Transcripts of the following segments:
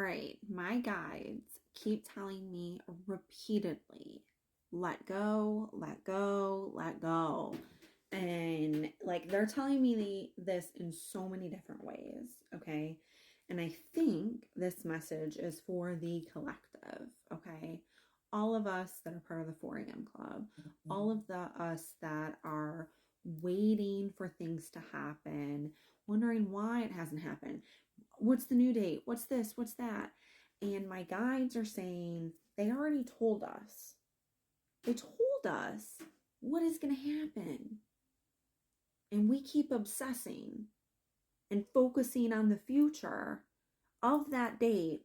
right, my guides keep telling me repeatedly, let go, let go, let go. And like they're telling me this in so many different ways, okay? And I think this message is for the collective, okay? All of us that are part of the 4 a.m. club, all of the us that are waiting for things to happen, wondering why it hasn't happened. What's the new date? What's this? What's that? And my guides are saying they already told us. They told us what is going to happen. And we keep obsessing and focusing on the future of that date,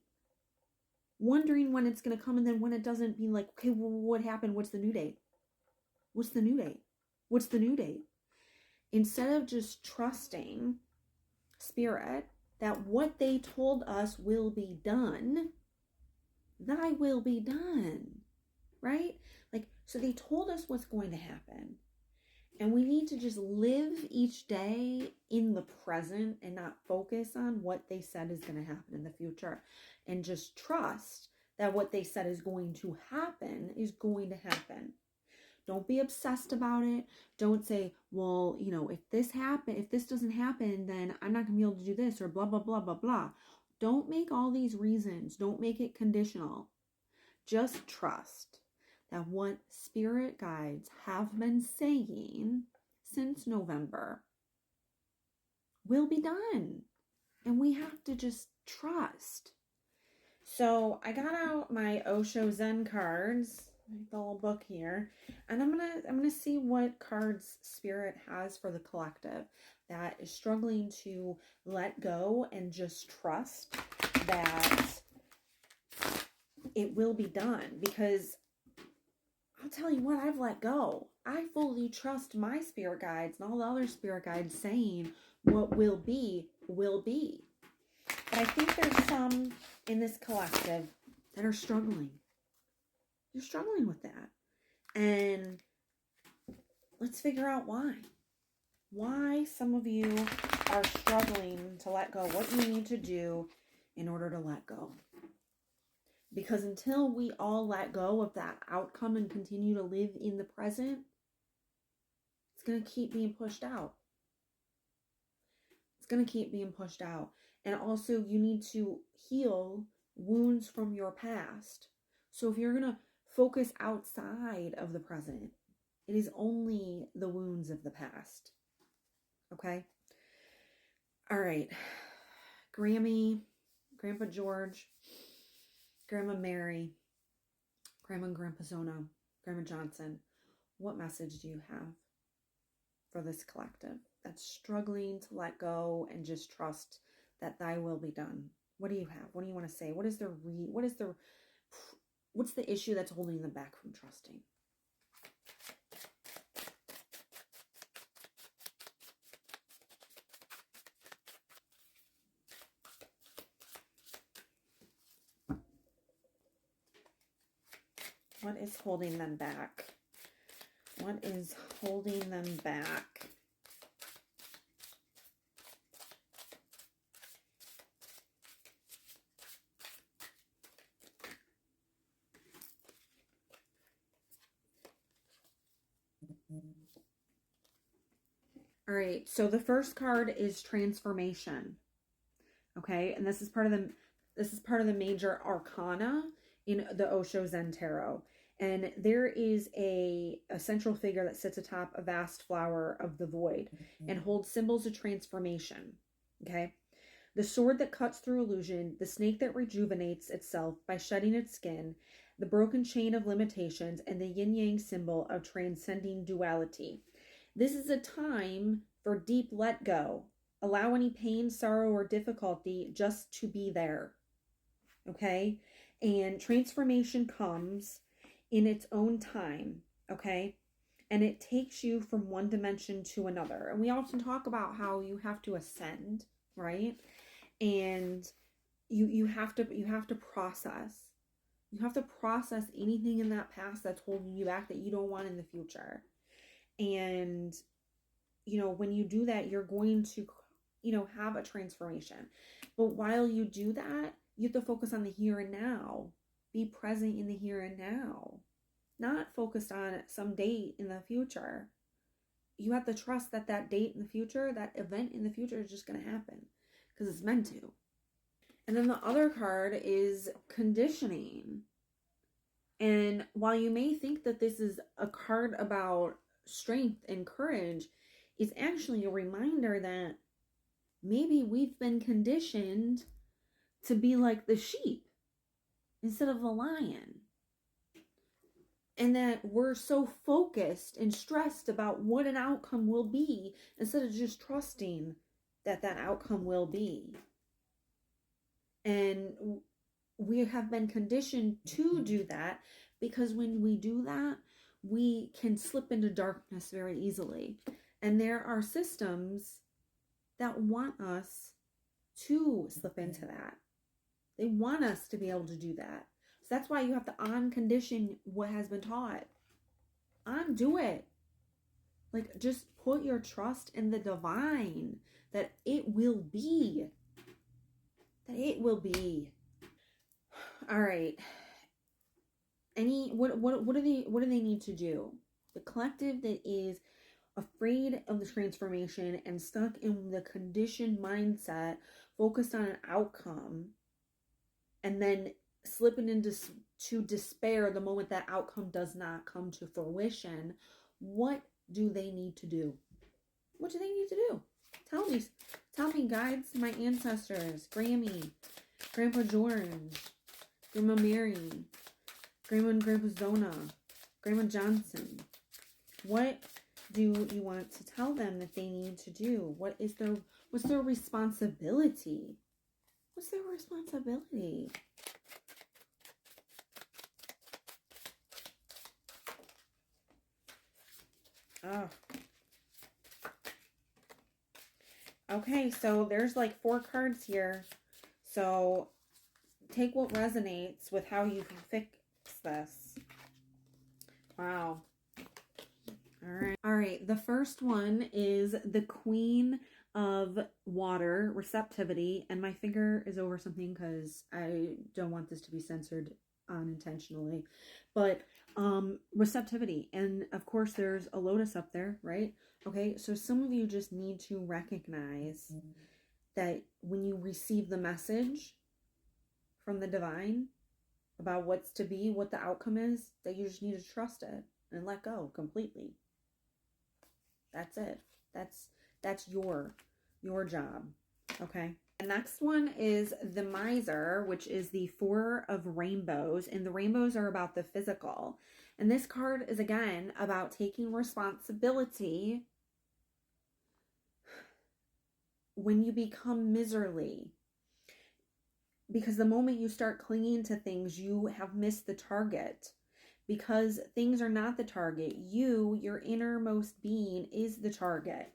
wondering when it's going to come. And then when it doesn't, being like, okay, well, what happened? What's the new date? What's the new date? What's the new date? Instead of just trusting Spirit that what they told us will be done, thy will be done, right? Like, so they told us what's going to happen. And we need to just live each day in the present and not focus on what they said is going to happen in the future. And just trust that what they said is going to happen is going to happen. Don't be obsessed about it. Don't say, well, if this doesn't happen, then I'm not going to be able to do this or blah, blah, blah, blah, blah. Don't make all these reasons. Don't make it conditional. Just trust that what spirit guides have been saying since November will be done. And we have to just trust. So I got out my Osho Zen cards, the little book here, and I'm gonna see what cards Spirit has for the collective that is struggling to let go and just trust that it will be done. Because I'll tell you what, I've let go. I fully trust my spirit guides and all the other spirit guides saying what will be, will be. But I think there's some in this collective that are struggling. You're struggling with that. And let's figure out why. Why some of you are struggling to let go. What you need to do in order to let go. Because until we all let go of that outcome and continue to live in the present, it's going to keep being pushed out. It's going to keep being pushed out. And also, you need to heal wounds from your past. So if you're going to focus outside of the present, it is only the wounds of the past. Okay? All right. Grammy, Grandpa George, Grandma Mary, Grandma and Grandpa Zona, Grandma Johnson, what message do you have for this collective that's struggling to let go and just trust that thy will be done? What do you have? What do you want to say? What's the issue that's holding them back from trusting? What is holding them back? What is holding them back? All right, so the first card is transformation. Okay, and this is part of the major arcana in the Osho Zen Tarot. And there is a central figure that sits atop a vast flower of the void and holds symbols of transformation. Okay, the sword that cuts through illusion, the snake that rejuvenates itself by shedding its skin, the broken chain of limitations, and the yin-yang symbol of transcending duality. This is a time for deep let go. Allow any pain, sorrow, or difficulty just to be there. Okay? And transformation comes in its own time. Okay? And it takes you from one dimension to another. And we often talk about how you have to ascend, right? And you have to process. You have to process anything in that past that's holding you back that you don't want in the future. And when you do that, you're going to have a transformation. But while you do that, You have to focus on the here and now. Be present in the here and now. Not focused on some date in the future. You have to trust that that date in the future, that event in the future is just going to happen because it's meant to. And then the other card is conditioning. And while you may think that this is a card about strength and courage, it's actually a reminder that maybe we've been conditioned to be like the sheep instead of the lion. And that we're so focused and stressed about what an outcome will be instead of just trusting that that outcome will be. And we have been conditioned to do that because when we do that, we can slip into darkness very easily. And there are systems that want us to slip into that. They want us to be able to do that. So that's why you have to uncondition what has been taught. Undo it. Like, just put your trust in the divine that it will be. That it will be. All right. What do they need to do? The collective that is afraid of the transformation and stuck in the conditioned mindset, focused on an outcome, and then slipping into despair the moment that outcome does not come to fruition. What do they need to do? What do they need to do? Tell me, guides, my ancestors, Grammy, Grandpa George, Grandma Mary, Grandma and Grandpa Zona, Grandma Johnson. What do you want to tell them that they need to do? What's their responsibility? What's their responsibility? Oh. Okay, so there's like 4 cards here. So take what resonates with how you can fix this. Wow. All right. The first one is the Queen of Water, receptivity. And my finger is over something because I don't want this to be censored unintentionally. But receptivity. And of course, there's a lotus up there, right? Okay. So some of you just need to recognize that when you receive the message from the divine about what's to be, what the outcome is, that you just need to trust it and let go completely. That's it. That's your job. Okay. The next one is the Miser, which is the 4 of rainbows, and the rainbows are about the physical. And this card is again about taking responsibility when you become miserly. Because the moment you start clinging to things, you have missed the target. Because things are not the target. You, your innermost being, is the target.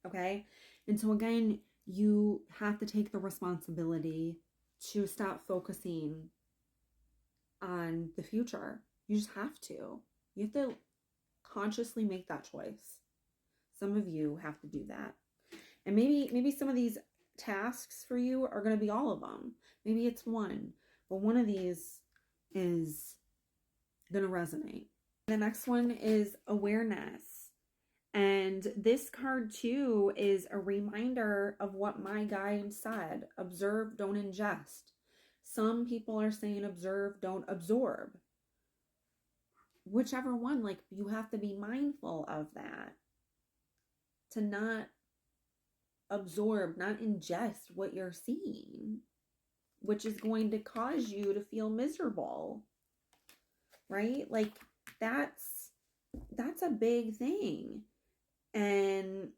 Okay? And so again, you have to take the responsibility to stop focusing on the future. You just have to. You have to consciously make that choice. Some of you have to do that. And maybe some of these tasks for you are going to be all of them. Maybe it's one. But one of these is going to resonate. The next one is awareness. And this card too is a reminder of what my guide said. Observe, don't ingest. Some people are saying observe, don't absorb. Whichever one, like, you have to be mindful of that. To not absorb, not ingest what you're seeing, which is going to cause you to feel miserable. Right? Like, that's a big thing. And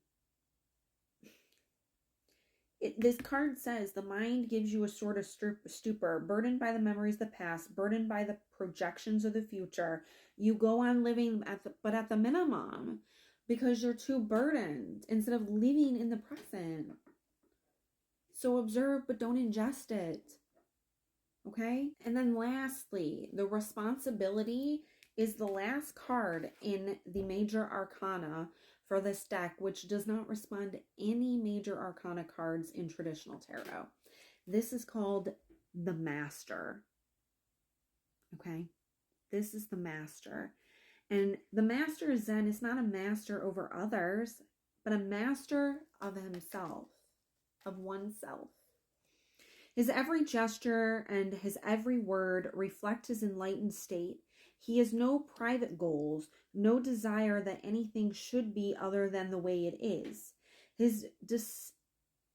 this card says the mind gives you a sort of stupor, burdened by the memories of the past, burdened by the projections of the future. You go on living but at the minimum, because you're too burdened instead of living in the present. So observe, but don't ingest it. Okay? And then lastly, the responsibility is the last card in the major arcana for this deck, which does not respond to any major arcana cards in traditional tarot. This is called the master. Okay? This is the master. And the master Zen is not a master over others, but a master of himself, of oneself. His every gesture and his every word reflect his enlightened state. He has no private goals, no desire that anything should be other than the way it is. His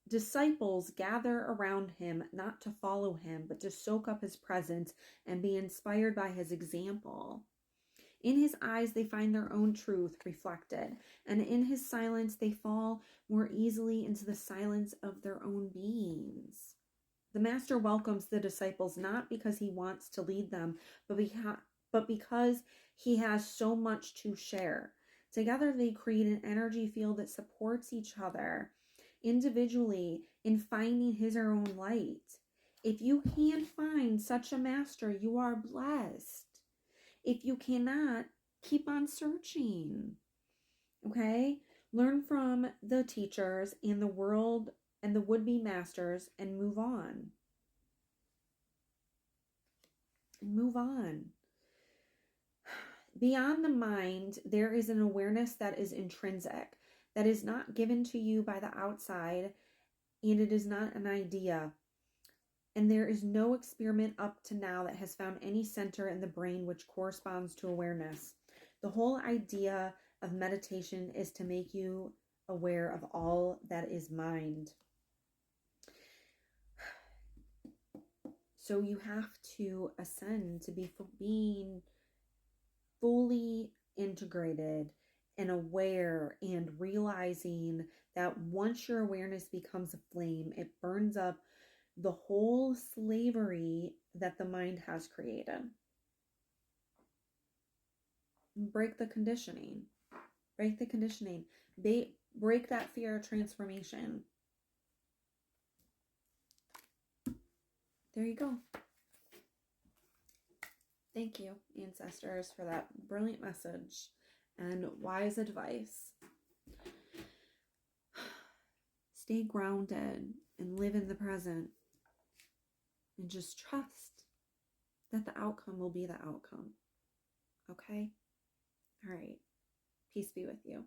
disciples gather around him not to follow him, but to soak up his presence and be inspired by his example. In his eyes, they find their own truth reflected, and in his silence, they fall more easily into the silence of their own beings. The master welcomes the disciples not because he wants to lead them, but because he has so much to share. Together, they create an energy field that supports each other individually in finding his or her own light. If you can find such a master, you are blessed. If you cannot, keep on searching. Okay? Learn from the teachers and the world and the would-be masters and move on. Move on. Beyond the mind, there is an awareness that is intrinsic, that is not given to you by the outside, and it is not an idea. And there is no experiment up to now that has found any center in the brain which corresponds to awareness. The whole idea of meditation is to make you aware of all that is mind. So you have to ascend to being fully integrated and aware and realizing that once your awareness becomes a flame, it burns up the whole slavery that the mind has created. Break the conditioning. Break the conditioning. Break that fear of transformation. There you go. Thank you, ancestors, for that brilliant message and wise advice. Stay grounded and live in the present. And just trust that the outcome will be the outcome. Okay? All right. Peace be with you.